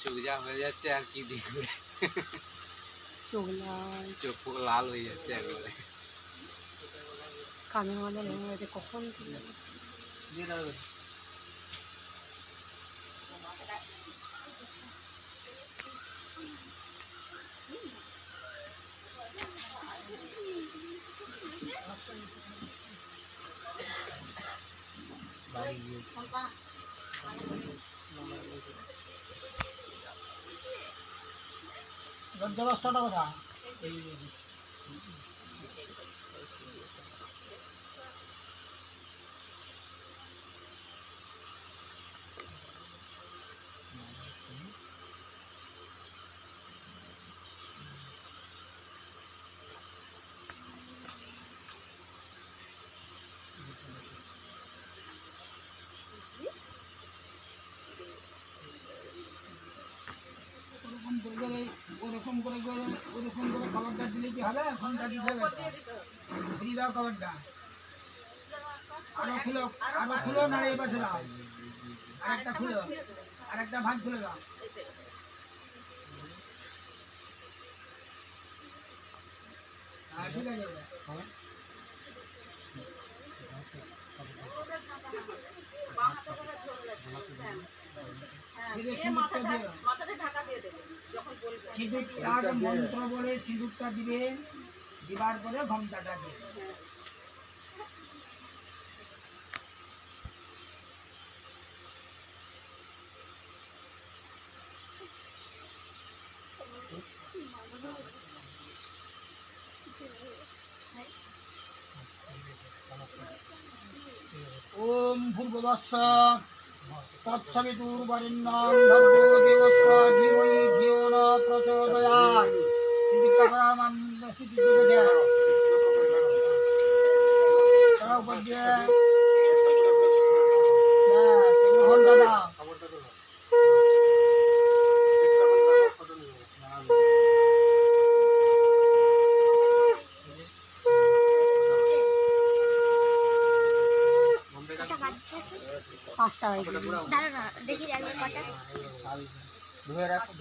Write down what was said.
চোখ যা হয়ে যাচ্ছে আর কি দেখবে, চোখ পুরো লাল হয়ে যাচ্ছে একবারে। কানের মধ্যে লেগে গেছে কখন ব্যবস্থাটা কথা ওরকম করে খাবারটা দিলে কি হবে? ঘন্টা দিতে হবে, দিয়ে দাও খাবারটা। আরো খুলো না এই পাশে দাও, আরেকটা খুলো, আরেকটা ভাগ খুলে দাও। হ্যাঁ ঠিক আছে। মন্ত্র বলে সিঁদুরটা দিবেন, দিবার পরে ঘন্টাটা দিবেন। ওম ভূর্ভুবস্সঃ তৎসবিতুর্বরেণ্যং ভর্গো দেবস্য ধীমহি ধিয়ো ন প্রচোদয়াৎ। সিদ্ধিকা পরমাম স্থিতি দেখে তারা উপর দিয়ে ঘন্টা দাও। পাঁচটা হয়েছে। দাঁড়া না দেখি একবার কটা ধুয়ে রাখো